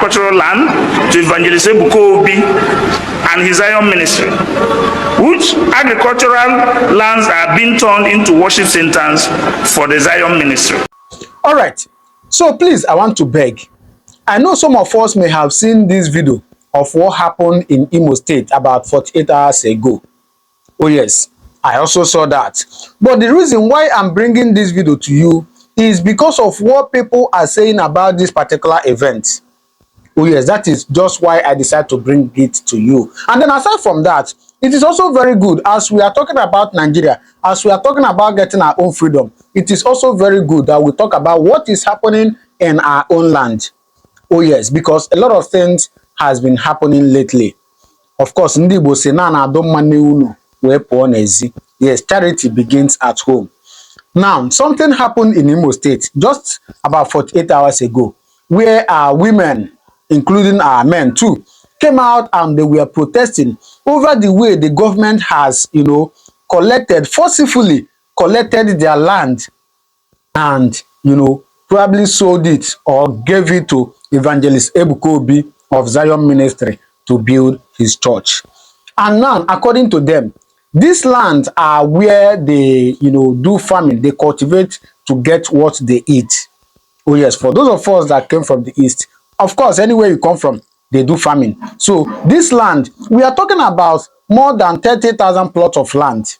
agricultural land to Evangelist Ebuka Obi and his Zion ministry, which agricultural lands are being turned into worship centers for the Zion ministry. All right, so please, I want to beg. I know some of us may have seen this video of what happened in Imo State about 48 hours ago. Oh yes, I also saw that. But the reason why I'm bringing this video to you is because of what people are saying about this particular event. Oh yes, that is just why I decided to bring it to you. And then aside from that, it is also very good, as we are talking about Nigeria, as we are talking about getting our own freedom, it is also very good that we talk about what is happening in our own land. Oh yes, because a lot of things has been happening lately. Of course, ndị Igbo say na na-adọ mma n'unu wee pụọ n'ezi. Yes, charity begins at home. Now, something happened in Imo State just about 48 hours ago, where our women, including our men too, came out and they were protesting over the way the government has, forcibly collected their land and, probably sold it or gave it to Evangelist Ebuka Obi of Zion Ministry to build his church. And now, according to them, these lands are where they, do farming. They cultivate to get what they eat. Oh yes, for those of us that came from the east, of course, anywhere you come from, they do farming. So this land, we are talking about more than 30,000 plots of land.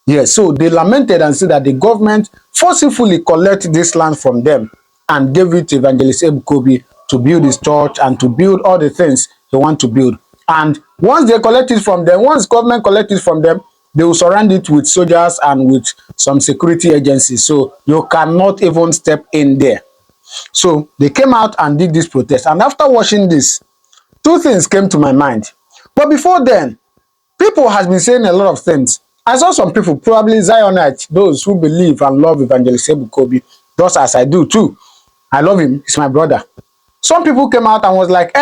Yes, so they lamented and said that the government forcibly collected this land from them and gave it to Evangelist Ebuka Obi to build his church and to build all the things they want to build. And once they collect it from them, once government collect it from them, they will surround it with soldiers and with some security agencies. So you cannot even step in there. So they came out and did this protest. And after watching this, two things came to my mind. But before then, people has been saying a lot of things. I saw some people, probably Zionites, those who believe and love Evangelist Ebuka Obi, just as I do too. I love him. He's my brother. Some people came out and was like,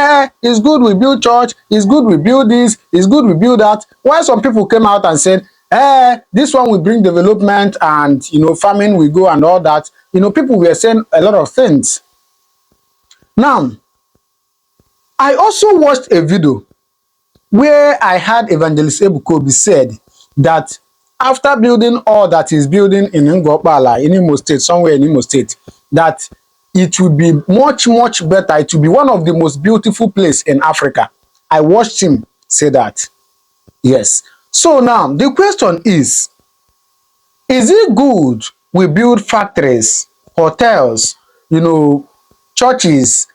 it's good we build church, it's good we build this, it's good we build that. While some people came out and said, this one will bring development and, farming will go and all that. People were saying a lot of things. Now, I also watched a video where I had Evangelist Ebuka Obi said that after building all that he's building in Ngokbala, in Imo State, somewhere in Imo State, that it would be much, much better. It would be one of the most beautiful places in Africa. I watched him say that. Yes. So now, the question is it good we build factories, hotels, churches,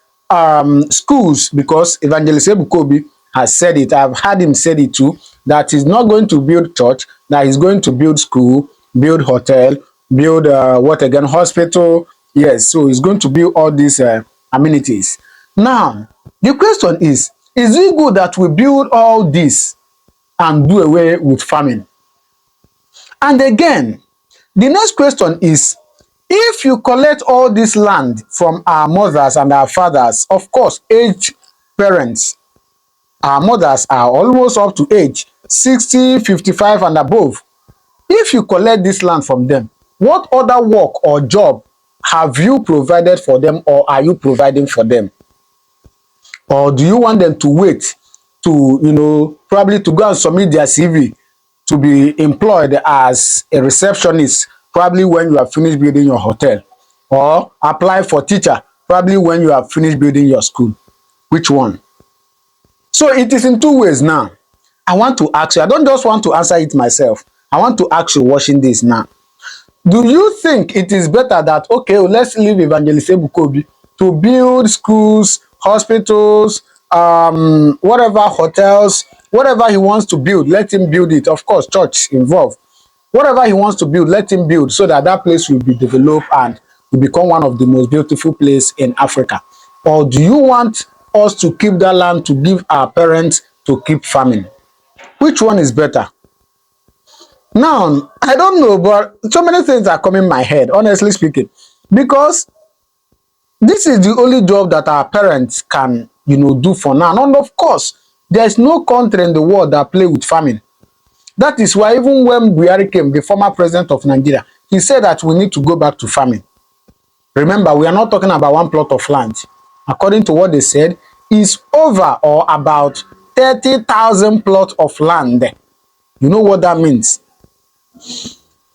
schools? Because Evangelist Ebuka Obi has said it. I've had him say it too, that he's not going to build church, that he's going to build school, build hotel, build, hospital. Yes, so he's going to build all these amenities. Now, the question is it good that we build all this and do away with farming? And again, the next question is, if you collect all this land from our mothers and our fathers, of course, aged parents, our mothers are almost up to age 60, 55 and above. If you collect this land from them, what other work or job have you provided for them, or are you providing for them? Or do you want them to wait to, probably to go and submit their CV to be employed as a receptionist, probably when you have finished building your hotel, or apply for teacher, probably when you have finished building your school? Which one? So it is in two ways now. I want to ask you, I don't just want to answer it myself. I want to ask you watching this now. Do you think it is better that, okay, let's leave Evangelist Ebuka Obi to build schools, hospitals, whatever, hotels, whatever he wants to build, let him build it. Of course, church involved. Whatever he wants to build, let him build, so that that place will be developed and will become one of the most beautiful places in Africa? Or do you want us to keep that land to give our parents to keep farming? Which one is better? Now, I don't know, but so many things are coming in my head, honestly speaking, because this is the only job that our parents can, do for now. And of course, there is no country in the world that play with farming. That is why even when Buhari came, the former president of Nigeria, he said that we need to go back to farming. Remember, we are not talking about one plot of land. According to what they said, is over or about 30,000 plots of land. You know what that means?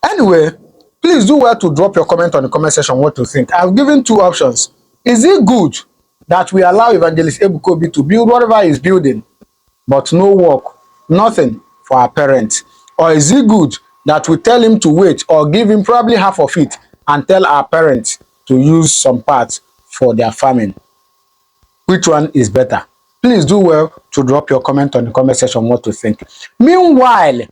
Anyway, please do well to drop your comment on the comment section what you think. I've given two options. Is it good that we allow Evangelist Ebuka Obi to build whatever he's building, but no work, nothing for our parents? Or is it good that we tell him to wait or give him probably half of it and tell our parents to use some parts for their farming? Which one is better? Please do well to drop your comment on the comment section what to think. Meanwhile,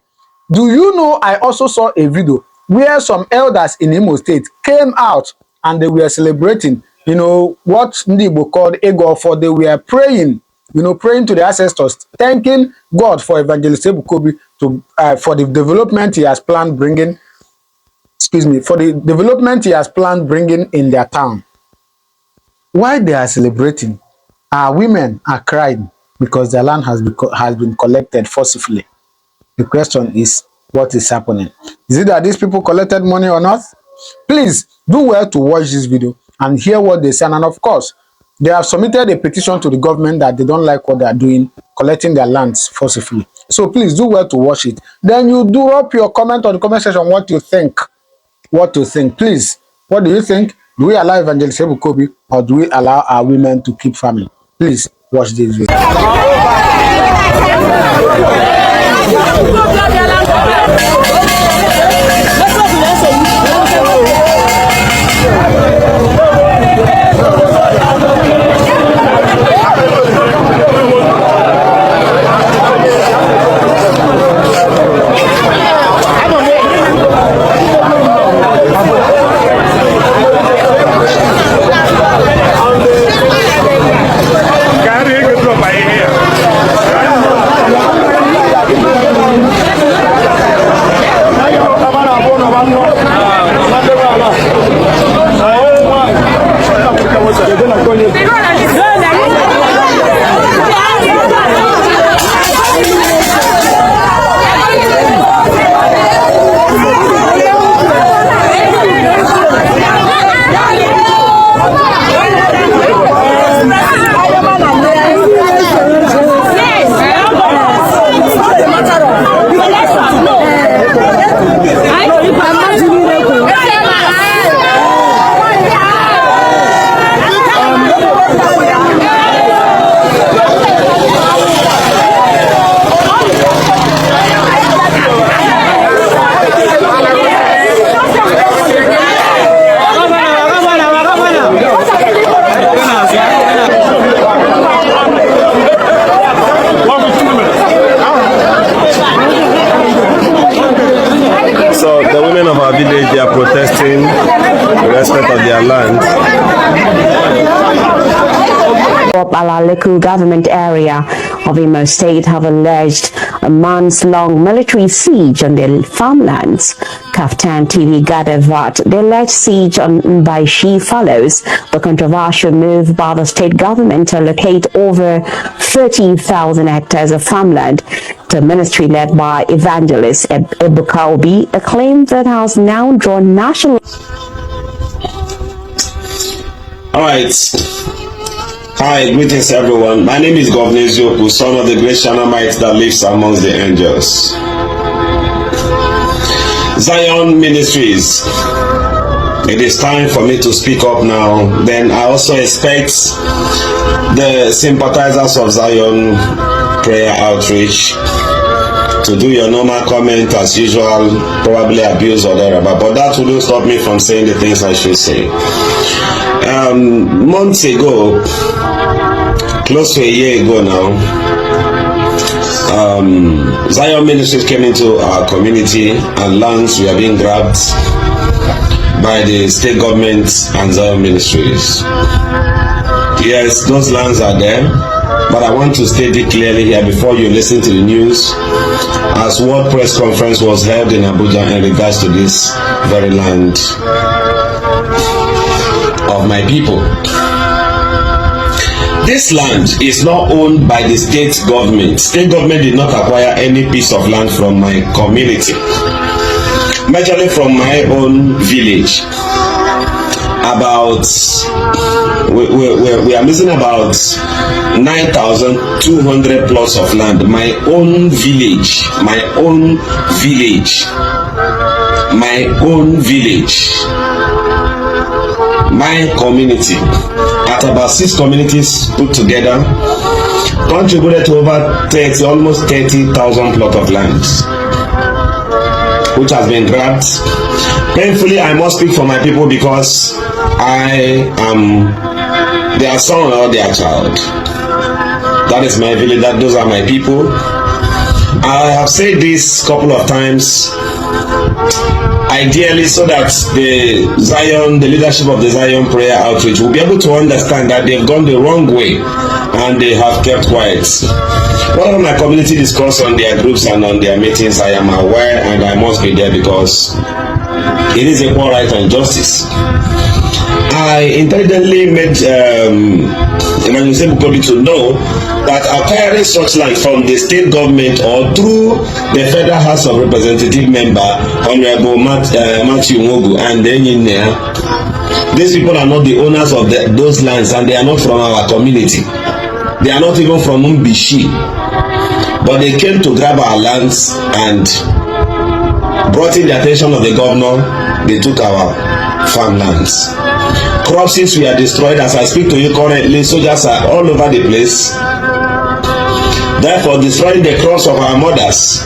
do you know I also saw a video where some elders in Imo State came out and they were celebrating, what Tr0bu called Ego, for they were praying, praying to the ancestors, thanking God for Evangelist Ebuka Obi for the development he has planned bringing, in their town. While they are celebrating, our women are crying because their land has been collected forcibly. The question is, what is happening? Is it that these people collected money or not? Please do well to watch this video and hear what they say. And of course, they have submitted a petition to the government that they don't like what they are doing, collecting their lands forcibly. So please do well to watch it. Then you drop your comment on the comment section what you think. Please, what do you think? Do we allow Evangelist Ebuka Obi or do we allow our women to keep farming? Please watch this video. Of our village, they are protesting the respect of their land. Our local government area of Imo State have alleged a months-long military siege on their farmlands. Kaftan TV gathered that the alleged siege on Mbaishi follows the controversial move by the state government to allocate over 30,000 hectares of farmland to a ministry led by Evangelist Ebuka Obi, a claim that has now drawn national... All right. Hi, greetings everyone. My name is Evangelist Tr0bu, son of the great Shanamite that lives amongst the angels. Zion Ministries. It is time for me to speak up now. Then I also expect the sympathizers of Zion Prayer Outreach to do your normal comment as usual, probably abuse or whatever, but that wouldn't stop me from saying the things I should say. Months ago, close to a year ago now, Zion Ministries came into our community and lands were being grabbed by the state government and Zion Ministries. Yes, those lands are there, but I want to state it clearly here before you listen to the news, as what press conference was held in Abuja in regards to this very land of my people. This land is not owned by the state government. State government did not acquire any piece of land from my community, majorly from my own village. we are missing about 9,200 plots of land. My own village, my community, at about 6 communities put together, contributed to over almost 30,000 plot of land, which has been grabbed. Painfully, I must speak for my people because I am their son or their child. That is my village. Those are my people. I have said this a couple of times, ideally so that the leadership of the Zion prayer outreach will be able to understand that they've gone the wrong way and they have kept quiet. Whatever my community discuss on their groups and on their meetings, I am aware and I must be there because it is equal right and justice. I intelligently made Evangelist Ebuka Obi to know that acquiring such land from the state government or through the Federal House of Representative member, Honorable Matthew Mogu, and then in there, these people are not the owners of those lands and they are not from our community. They are not even from Mbishi. But they came to grab our lands and brought in the attention of the governor. They took our farmlands. Crops were destroyed. As I speak to you currently, soldiers are all over the place. Therefore, destroying the crops of our mothers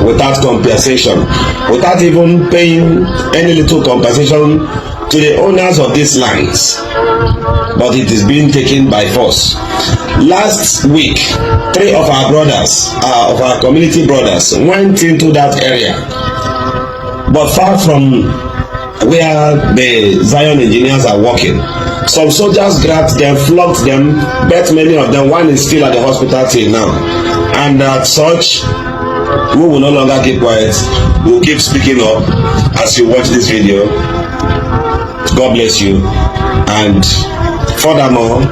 without compensation, without even paying any little compensation to the owners of these lands. But it is being taken by force. Last week, 3 of our brothers, of our community brothers, went into that area, but far from where the Zion engineers are working. Some soldiers grabbed them, flogged them, bet many of them. One is still at the hospital till now. And as such, we will no longer keep quiet. We will keep speaking up as you watch this video. God bless you. And furthermore,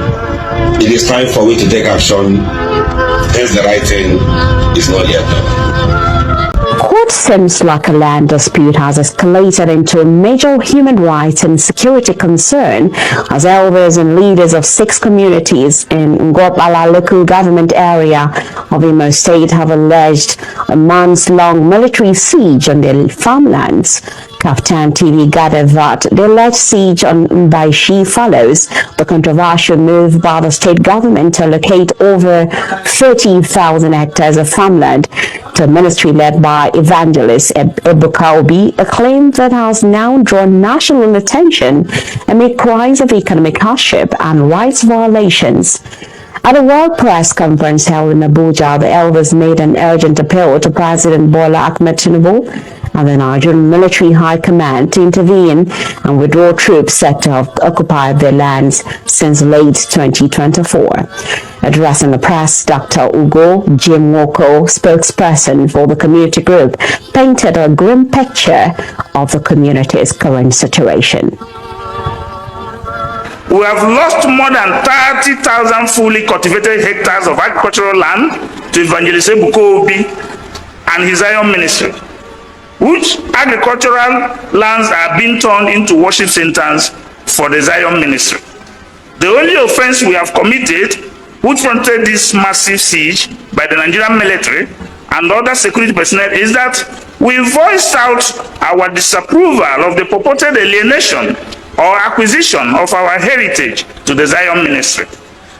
it is time for we to take action. Hence the right thing is not yet done. What seems like a land dispute has escalated into a major human rights and security concern as elders and leaders of 6 communities in Ngopala local government area of Imo State have alleged a months-long military siege on their farmlands. Kaftan TV gathered that the alleged siege on Mbaishi follows the controversial move by the state government to allocate over 30,000 hectares of farmland to a ministry led by Evangelist Ebuka Obi, a claim that has now drawn national attention amid cries of economic hardship and rights violations. At a World Press Conference held in Abuja, the elders made an urgent appeal to President Bola Tr0bu and the Nigerian Military High Command to intervene and withdraw troops said to have occupied their lands since late 2024. Addressing the press, Dr. Ugo Jimwoko, spokesperson for the community group, painted a grim picture of the community's current situation. We have lost more than 30,000 fully cultivated hectares of agricultural land to Evangelist Ebuka Obi and his Zion ministry, which agricultural lands are being turned into worship centers for the Zion ministry. The only offense we have committed, which prompted this massive siege by the Nigerian military and other security personnel, is that we voiced out our disapproval of the purported alienation or acquisition of our heritage to the Zion ministry.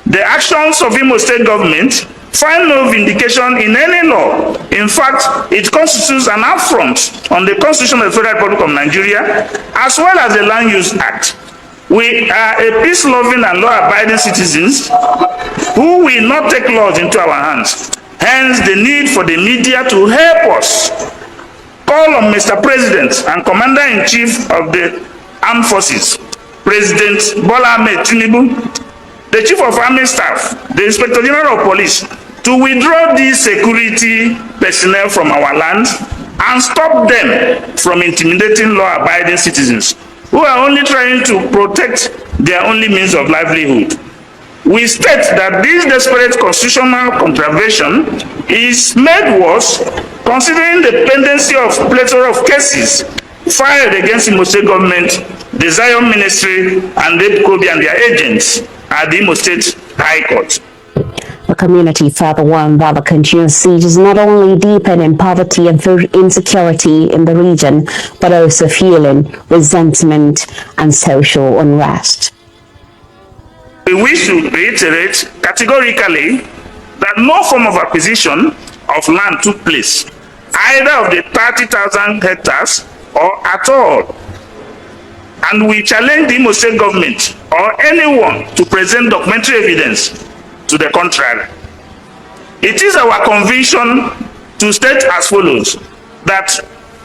The actions of Imo State government find no vindication in any law. In fact, it constitutes an affront on the Constitution of the Federal Republic of Nigeria, as well as the Land Use Act. We are a peace-loving and law-abiding citizens who will not take laws into our hands. Hence, the need for the media to help us call on Mr. President and Commander-in-Chief of the Armed Forces, President Bola Tr0bu, the Chief of Army Staff, the Inspector General of Police, to withdraw these security personnel from our land and stop them from intimidating law-abiding citizens who are only trying to protect their only means of livelihood. We state that this desperate constitutional contravention is made worse considering the pendency of plethora of cases filed against Imo State government the Zion Ministry, and Ebuka Obi and their agents at the Imo State High Court. The community further warned that the continuous siege is not only deepening poverty and food insecurity in the region, but also fueling resentment and social unrest. We wish to reiterate categorically that no form of acquisition of land took place, either of the 30,000 hectares or at all. And we challenge the Imo State government or anyone to present documentary evidence to the contrary. It is our conviction to state as follows, that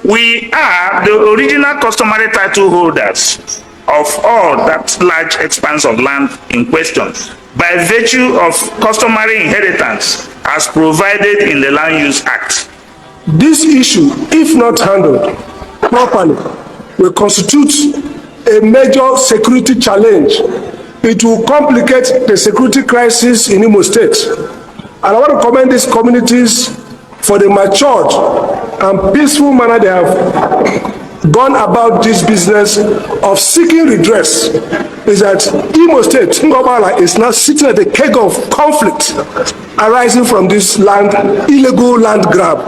we are the original customary title holders of all that large expanse of land in question by virtue of customary inheritance as provided in the Land Use Act. This issue, if not handled properly, will constitute a major security challenge. It will complicate the security crisis in Imo State. And I want to commend these communities for the matured and peaceful manner they have gone about this business of seeking redress. Is that Imo State, Ngobala, is now sitting at the keg of conflict arising from this illegal land grab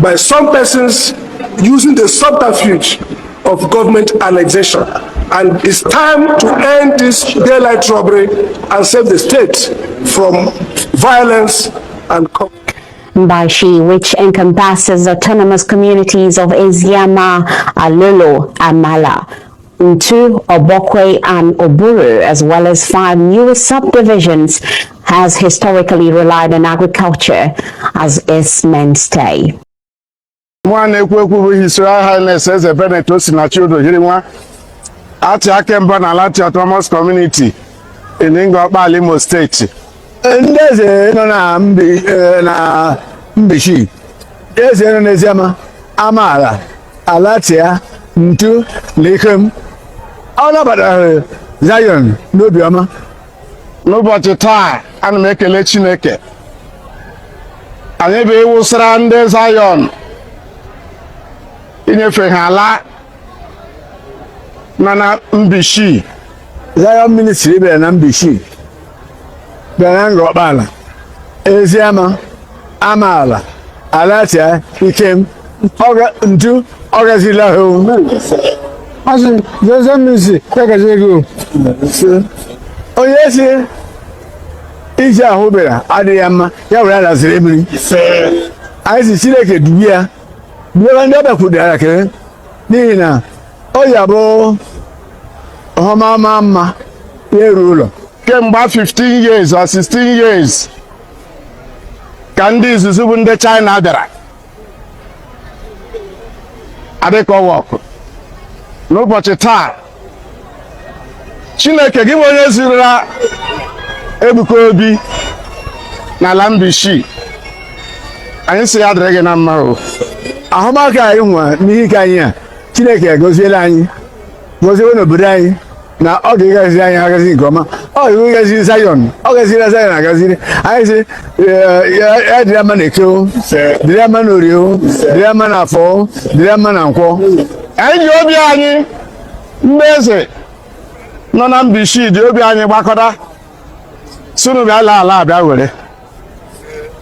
by some persons using the subterfuge of government annexation. And it's time to end this daylight robbery and save the state from violence and conflict. Mbashi, which encompasses autonomous communities of Eziama, Alolo, Amala, Ntu, Obokwe, and Oburu, as well as 5 new subdivisions, has historically relied on agriculture as its mainstay. His Royal Highness says a benefit to Tr0bu at Akemba and Alati autonomous community in Ingobal, Imo State. And there's a Mbishi. There's a Nezema, Amala, Alatia, Ntu, Likum, all about Zion, no Biama. Nobody tie and make a lechineke. And every will surround Zion. Inyefe hala na Mbishi Zion Ministry be na Mbishi be na Ngobala Eziama Amala Alatia Ikem Ntu Ogazila ho asin Zion Ministry kakazego oyesi ija hobera adiyama ya wala ziremri aisi chileke dubia Biafra kudara ke nina oyabo mama yerulo kemgbe 15 years or 16 years ka ndị izuzu bụ ndị China bịara adịka ọwọkụ n'ụbọchị taa Chineke gị bụ onye zirira Ebuka Obi n'ala Mbishi anyị sị ya dịrị gị na mma o ahụmaka anyị nwa n'ihi ka anyị a Chineke goziela anyị gozie n'obodo anyị na ọ ga-agazi anyị agazi nke ọma ọ ga-agazi Zion ọ gaziri Zion agaziri anyị sị ya dịrị ama na Eke dịrị ama na Orie dịrị ama na Afọ dịrị ama na Nkwọ anyị ji obi anyị ndị eze nọ na Mbishi dị obi anyị gbakọta sunu bịa ala abịa were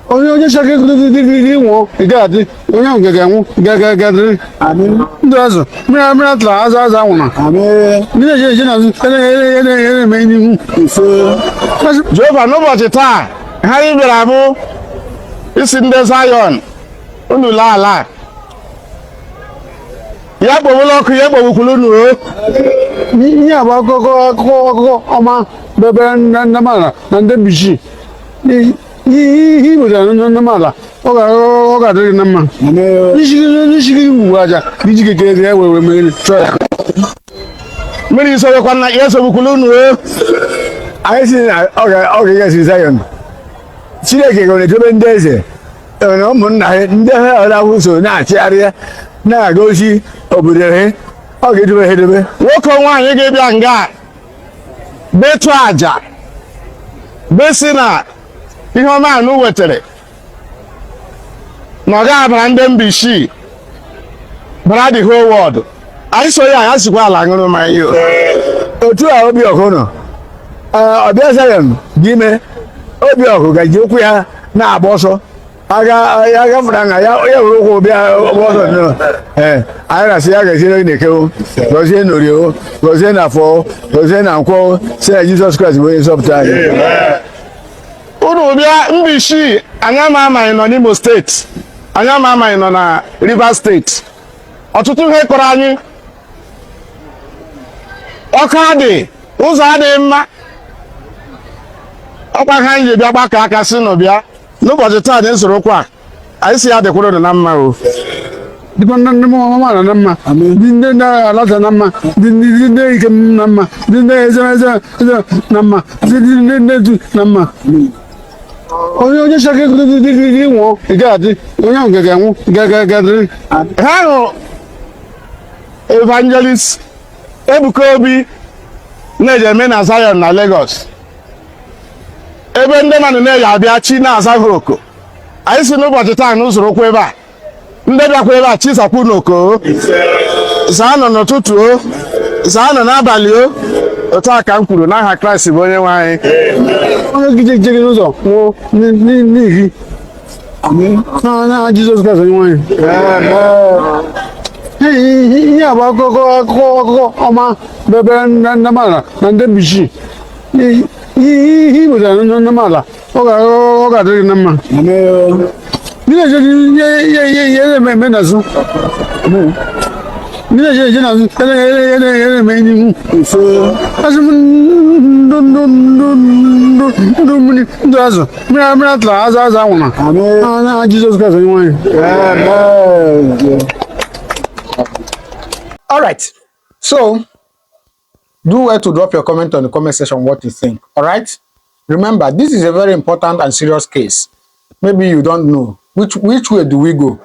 onye shaka dị nwo ịgadị onye ahụ ga-enwu gagadị ndị ọzọ mmiri atụla azụ anwụna ndị na-eje na eme n'ihu Jehova n'ụbọchị taa ha anyị bịara bụ isi ndị Zion unu laa ala ya kpọwụla ọkụ ya kpọwụkwuru unu ihe a bụ akụkọ ọma bebere ndamala na ndị Mbishi he was a mala. Oh, got it in the man. You aja. Did you get there where we made try? Many saw the one like yes, of Kulun. I see, okay, yes, is Zion. Chile on the German desert. No, I was so not area. Now go see over there. I'll get to a head of it. Walk on one, you gave young guy. Betraja. Besina. Ihe ọma anụ wetere na ọ ga-abara ndị Mbishi bara the whole world anyị so ya sikwa ala ṅụrụ mmanya otu a obi ọkụ nọ ọbịa Zion dị ime obi ọkụ gaji okwu ya na-agba ọsọ aga fụra na ya were ụkwụ bịa ọsọ nọ anyị na-asị ya gaziere na-ekewo gọzie na orio gọzie na afọ gọzie na nkwọ sị na Jizọs Kraịst bụ onye nzọpụta anyị. Unu bịa Mbishi anyị amaghị nọ n'Imo steeti, anyị amaghị nọ na Rivers steeti, ọtụtụ ihe kọrọ anyị ọka dị ụzọ adịghị mma ọkwa ha anyị ji bịa gbakọ aka sị nọ bịa n'ụbọchị taa dị nsorokwa anyị si ya dịkwuru na mma o dịkwa ndị mama na mma ndị ndị alata na mma ndị ndị ike na mma ndị ndị eze na mma ndị ndị na mma onye shaka ego dị nwụọ ị ga-adị onye ahụ ga-enwu ga-adịrị ha hụ Evangelist Ebuka Obi na-eji eme na Zion na Lagos ebe ndị mmadụ na-eji abịa chi na-aza ha oko anyị si n'ụbọchị taa n'ụzọrọ okwu ebe a ndị bịakwa ebe a chisakwu n'oko zaa nọ n'ụtụtụ o zaa nọ n'abalị o otu a ka m kwuru n'aha Kraịst bụ onye nwe anyị onye jiri n'ụzọ nwụọ n'ihi na Jizọs Kraịst onye nwe anyị ihe a bụ akụkọ ọma bebere ndị mmadụ na ndị Mbishi ihe ibụtara ndị mmadụ ọ ga-adịrị na mma ndị na-eje eme n'azụ ndị na-eje n'azụ eme n'ihu asị m ndụ mmiri ndụ azụ mmiri atara azụ anwụrụ na Jizọs Kraịst onye nwanyị. All right, so do well to drop your comment on the comment section what you think. All right, remember this is a very important and serious case. Maybe you don't know which way do we go,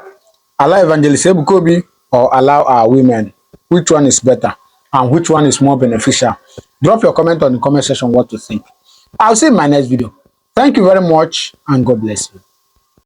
allow Evangelist Ebuka Obi or allow our women? Which one is better and which one is more beneficial? Drop your comment on the comment section what you think. I'll see you in my next video. Thank you very much and God bless you.